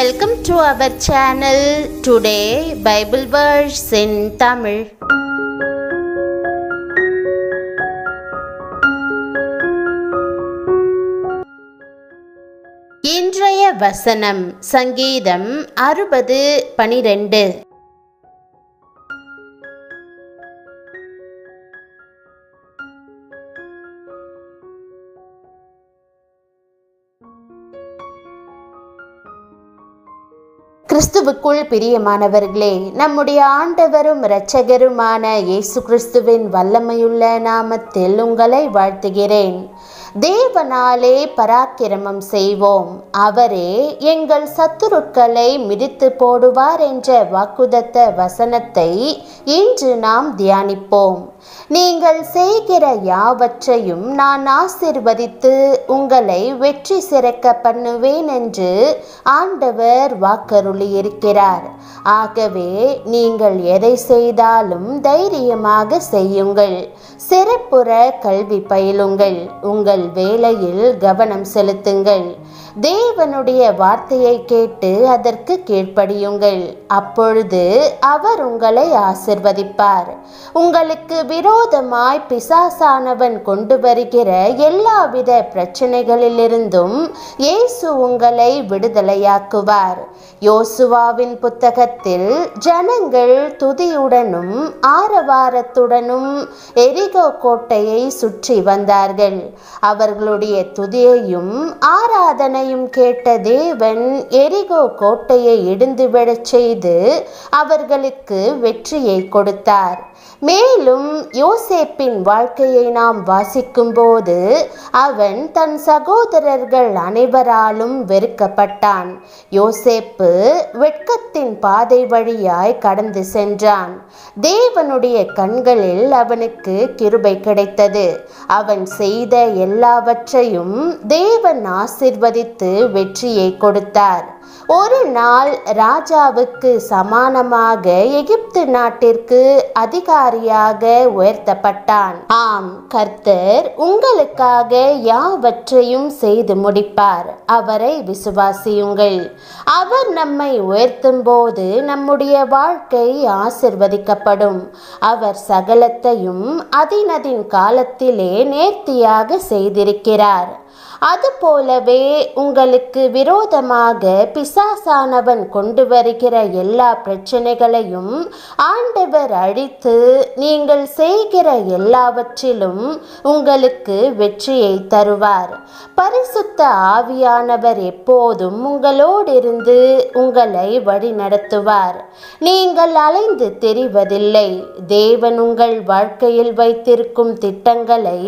Welcome to our channel. Today Bible verse in Tamil. இன்றைய வசனம் சங்கீதம் 60:12. கிறிஸ்துவுக்குள் பிரியமானவர்களே, நம்முடைய ஆண்டவரும் இரட்சகருமான இயேசு கிறிஸ்துவின் வல்லமையுள்ள நாமத்தில் உங்களை வாழ்த்துகிறேன். தேவனாலே பராக்கிரமம் செய்வோம், அவரே எங்கள் சத்துருக்களை மிதித்து போடுவார் என்ற வாக்குதத்த வசனத்தை இன்று நாம் தியானிப்போம். நீங்கள் செய்கிற யாவற்றையும் நான் ஆசீர்வதித்து உங்களை வெற்றி சிறக்க பண்ணுவேன் என்று ஆண்டவர் வாக்கருளியிருக்கிறார். ஆகவே நீங்கள் எதை செய்தாலும் தைரியமாக செய்யுங்கள், சிறப்புற கல்வி பயிலுங்கள், உங்கள் வேலையில் கவனம் செலுத்துங்கள், தேவனுடைய வார்த்தையை கேட்டு அதற்கு கீழ்ப்படியுங்கள். அப்பொழுது அவர் உங்களை ஆசிர்வதிப்பார். உங்களுக்கு விரோதமாய் பிசாசானவன் கொண்டு வருகிற எல்லாவித பிரச்சனைகளிலிருந்தும் இயேசு உங்களை விடுதலையாக்குவார். யோசுவாவின் புத்தகத்தில் ஜனங்கள் துதியுடனும் ஆரவாரத்துடனும் எரிகோ கோட்டையை சுற்றி வந்தார்கள். அவர்களுடைய துதியையும் ஆராதனையும் கேட்ட தேவன் எரிகோ கோட்டையை இடிந்து விழச் செய்து அவர்களுக்கு வெற்றியை கொடுத்தார். மேலும் யோசேப்பின் வாழ்க்கையை நாம் வாசிக்கும் போது அவன் தன் சகோதரர்கள் அனைவராலும் வெறுக்கப்பட்டான். யோசேப்பு வெட்கத்தின் பாதை வழியாய் கடந்து சென்றான். தேவனுடைய கண்களில் அவனுக்கு கிருபை கிடைத்தது. அவன் செய்த எல்லாவற்றையும் தேவன் ஆசீர்வதித்து வெற்றியை கொடுத்தார். ஒரு நாள் ராஜாவுக்கு சமானமாக எகிப்து நாட்டிற்கு அதிகாரியாக உயர்த்தப்பட்டான். ஆம், கர்த்தர் உங்களுக்காக யாவற்றையும் செய்து முடிப்பார். அவரை விசுவாசியுங்கள். அவர் நம்மை உயர்த்தும் போது நம்முடைய வாழ்க்கை ஆசிர்வதிக்கப்படும். அவர் சகலத்தையும் அதினதின் காலத்திலே நேர்த்தியாக செய்திருக்கிறார். அதுபோலவே உங்களுக்கு விரோதமாக பிசாசானவன் கொண்டு வருகிற எல்லா பிரச்சனைகளையும் ஆண்டவர் அழித்து நீங்கள் செய்கிற எல்லாவற்றிலும் உங்களுக்கு வெற்றியை தருவார். பரிசுத்த ஆவியானவர் எப்போதும் உங்களோடு இருந்து உங்களை வழி நடத்துவார். நீங்கள் அலைந்து தெரிவதில்லை. தேவன் உங்கள் வாழ்க்கையில் வைத்திருக்கும் திட்டங்களை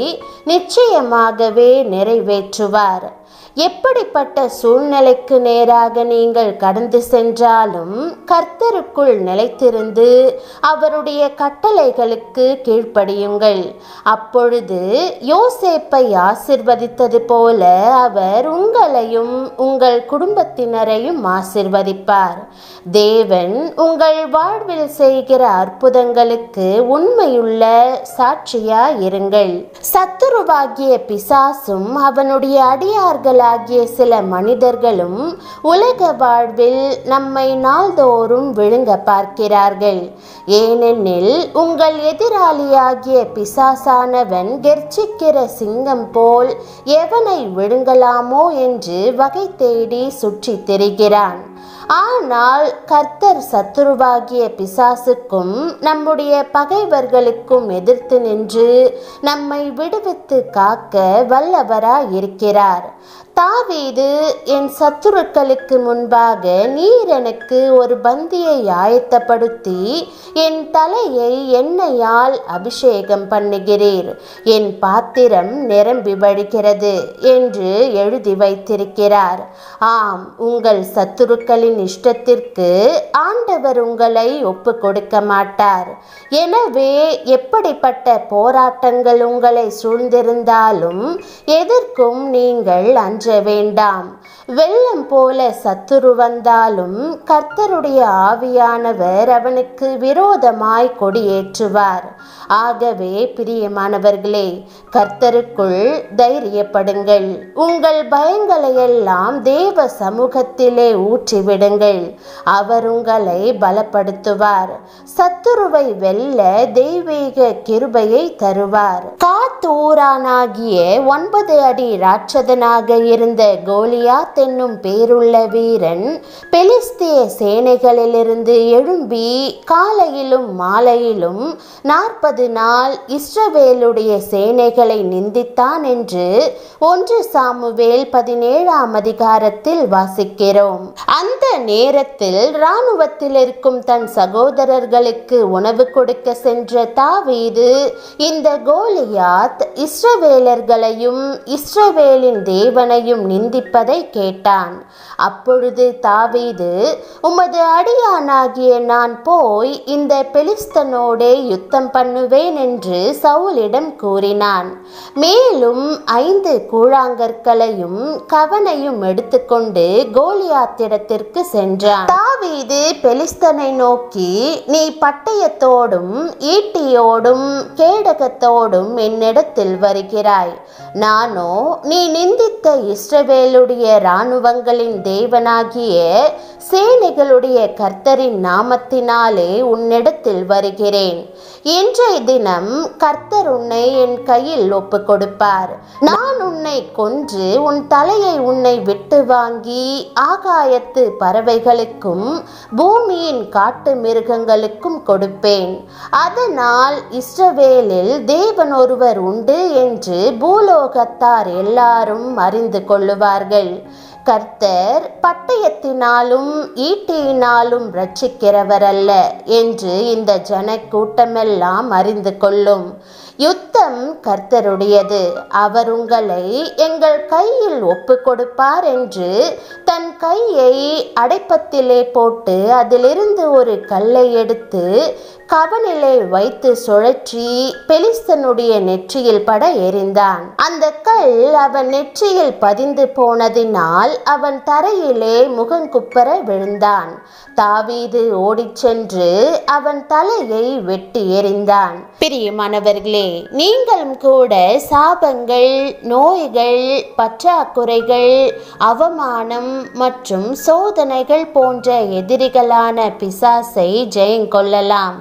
நிச்சயமாகவே நிறைவேற்றுவார். எப்படிப்பட்ட சூழ்நிலைக்கு நேராக நீங்கள் கடந்து சென்றாலும் கர்த்தருக்குள் நிலைத்திருந்து அவருடைய கட்டளைகளுக்கு கீழ்ப்படியுங்கள். அப்பொழுது யோசேப்பை ஆசிர்வதித்தது போல அவர் உங்களையும் உங்கள் குடும்பத்தினரையும் ஆசிர்வதிப்பார். தேவன் உங்கள் வாழ்வில் செய்கிற அற்புதங்களுக்கு உண்மையுள்ள சாட்சியாயிருங்கள். சத்துருவாகிய பிசாசும் அவனுடைய அடியார்கள் ஆகிய சில மனிதர்களும் உலக வாழ்வில் நம்மை நாள்தோறும் விழுங்க பார்க்கிறார்கள். ஏனெனில் உங்கள் எதிராளியாகிய பிசாசானவன் கெர்ச்சிக்கிற சிங்கம் போல் எவனை விழுங்கலாமோ என்று வகை தேடி சுற்றி திரிகிறான். ஆனால் கர்த்தர் சத்துருவாகிய பிசாசுக்கும் நம்முடைய பகைவர்களுக்கும் எதிர்த்து நின்று நம்மை விடுவித்து காக்க வல்லவராயிருக்கிறார். தாவீது, என் சத்துருக்களுக்கு முன்பாக நீர் எனக்கு ஒரு பந்தியை ஆயத்தப்படுத்தி என் தலையை எண்ணெயால் அபிஷேகம் பண்ணுகிறீர், என் பாத்திரம் நிரம்பி வழிகிறது என்று எழுதி வைத்திருக்கிறார். ஆம், உங்கள் சத்துருக்களின் இஷ்டத்திற்கு ஆண்டவர் உங்களை ஒப்பு கொடுக்க மாட்டார். எனவே எப்படிப்பட்ட போராட்டங்கள் உங்களை சூழ்ந்திருந்தாலும் எதற்கும் நீங்கள் அஞ்ச வேண்டாம். வெள்ளம் போல சத்துரு வந்தாலும் கர்த்தருடைய ஆவியானவர் அவனுக்கு விரோதமாய் கொடியேற்றுவார். ஆகவே பிரியமானவர்களே, கர்த்தருக்குள் தைரியப்படுங்கள். உங்கள் பயங்களையெல்லாம் தேவ சமூகத்திலே ஊற்றிவிடுங்கள். அவர் உங்களை பலப்படுத்துவார். சத்துருவை வெல்ல தெய்வீக கிருபையை தருவார். காத்தூரானாகிய 9 அடி ராட்சதனாக இருந்த கோலியாத் என்னும் பேருள்ள வீரன் பெலிஸ்திய சேனைகளிலிருந்து எழும்பி காலையிலும் மாலையிலும் 40 நாள் இஸ்ரவேலுடைய சேனைகளை நிந்தித்தான் என்று 1 சாமுவேல் 17ஆம் அதிகாரத்தில் வாசிக்கிறோம். அந்த நேரத்தில் இராணுவத்தில் இருக்கும் தன் சகோதரர்களுக்கு உணவு கொடுக்க சென்ற தாவீது இந்த கோலியாத் இஸ்ரவேலர்களையும் இஸ்ரவேலின் தேவனையும் நிந்திப்பதை கேட்டான். அப்பொழுது தாவீது, உமது அடியானாகிய நான் போய் இந்த பெலிஸ்தனோடே யுத்தம் பண்ணுவேன் என்று சவுலிடம் கூறினான். மேலும் 5 கூழாங்கற்களையும் கவனையும் எடுத்துக்கொண்டு கோலியாத்திடத்திற்கு சென்றான். தாவீது பெலிஸ்தனை நோக்கி, நீ பட்டயத்தோடும் ஈட்டியோடும் கேடகத்தோடும் என்னிடத்தில் வருகிறாய். நானோ நீ நிந்தித்த இஸ்ரவேலுடைய இராணுவங்களின் தேவனாகிய சேனைகளுடைய கர்த்தரின் நாமத்தினாலே உன்னிடத்தில் வருகிறேன். இன்றைய தினம் கர்த்தர் உன்னை என் கையில் ஒப்பு கொடுப்பார். நான் உன்னை கொன்று உன் தலையை உன்னை விட்டு வாங்கி ஆகாயத்து பறவைகளுக்கும் பூமியின் காட்டு மிருகங்களுக்கும் கொடுப்பேன். அதனால் இஸ்ரவேலில் தேவன் ஒருவர் உண்டு என்று பூலோகத்தார் எல்லாரும் அறிந்து கொள்ளுவார்கள். கர்த்தர் பட்டயத்தினாலும் ஈட்டியினாலும் ரட்சிக்கிறவர் அல்ல என்று இந்த ஜன கூட்டமெல்லாம் அறிந்து கொள்ளும். யுத்தம் கர்த்தருடையது. அவர் உங்களை எங்கள் கையில் ஒப்பு கொடுப்பார் என்று தன் கையை அடைப்பத்திலே போட்டு அதிலிருந்து ஒரு கல்லை எடுத்து கவனிலே வைத்து சுழற்றி பெலிஸ்தனுடைய நெற்றியில் பட எறிந்தான். அந்த கல் அவன் நெற்றியில் பதிந்து போனதினால் அவன் தரையிலே முகங்குப்புற விழுந்தான். தாவீது ஓடிச் சென்று அவன் தலையை வெட்டி எறிந்தான். பிரியமானவர்களே, நீங்களும் கூட சாபங்கள், நோய்கள், பற்றாக்குறைகள், அவமானம் மற்றும் சோதனைகள் போன்ற எதிரிகளான பிசாசை ஜெயங்கொள்ளலாம்.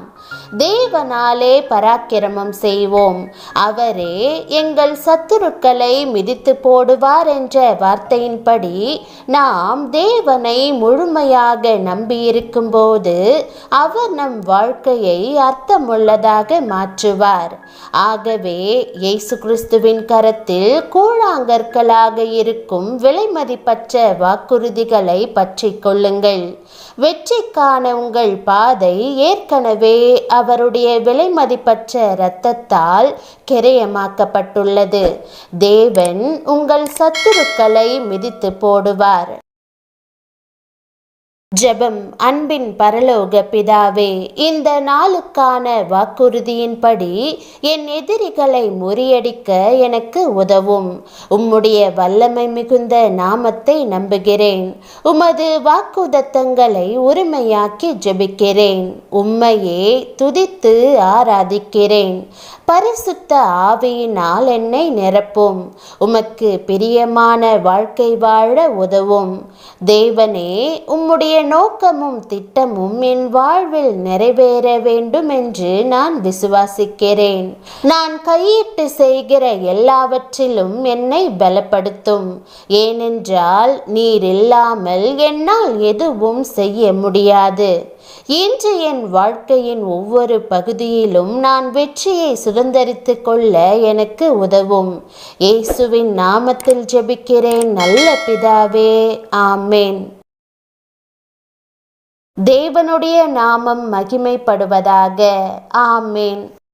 தேவனாலே பராக்கிரமம் செய்வோம். அவரே எங்கள் சத்துருக்களை மிதித்து போடுவார் என்ற வார்த்தையின்படி நாம் தேவனை முழுமையாக நம்பியிருக்கும் போது அவர் நம் வாழ்க்கையை அர்த்தமுள்ளதாக மாற்றுவார். ஆகவே இயேசு கிறிஸ்துவின் கரத்தில் கூழாங்கற்களாக இருக்கும் விலைமதிப்பற்ற வாக்குறுதிகளை பற்றி கொள்ளுங்கள். வெற்றிக்கான உங்கள் பாதை ஏற்கனவே அவருடைய விலைமதிப்பற்ற இரத்தத்தால் கிரயமாக்கப்பட்டுள்ளது. தேவன் உங்கள் சத்துருக்களை மிதித்து போடுவார். ஜெபம். அன்பின் பரலோக பிதாவே, இந்த நாளுக்கான வாக்குறுதியின்படி என் எதிரிகளை முறியடிக்க எனக்கு உதவும். உம்முடைய வல்லமை மிகுந்த நாமத்தை நம்புகிறேன். உமது வாக்குதத்தங்களை உரிமையாக்கி ஜெபிக்கிறேன். உம்மையே துதித்து ஆராதிக்கிறேன். பரிசுத்த ஆவியினால் என்னை நிரப்பும். உமக்கு பிரியமான வாழ்க்கை வாழ உதவும். தேவனே, உம்முடைய நோக்கமும் திட்டமும் என் வாழ்வில் நிறைவேற வேண்டும் என்று நான் விசுவாசிக்கிறேன். நான் கையிட்டு செய்கிற எல்லாவற்றிலும் என்னை பலப்படுத்தும். ஏனென்றால் நீர் இல்லாமல் என்னால் எதுவும் செய்ய முடியாது. இன்று என் வாழ்க்கையின் ஒவ்வொரு பகுதியிலும் நான் வெற்றியை சுதந்தரித்துக் கொள்ள எனக்கு உதவும். இயேசுவின் நாமத்தில் ஜெபிக்கிறேன் நல்ல பிதாவே, ஆமேன். தேவனுடைய நாமம் மகிமைப்படுவதாக. ஆமேன்.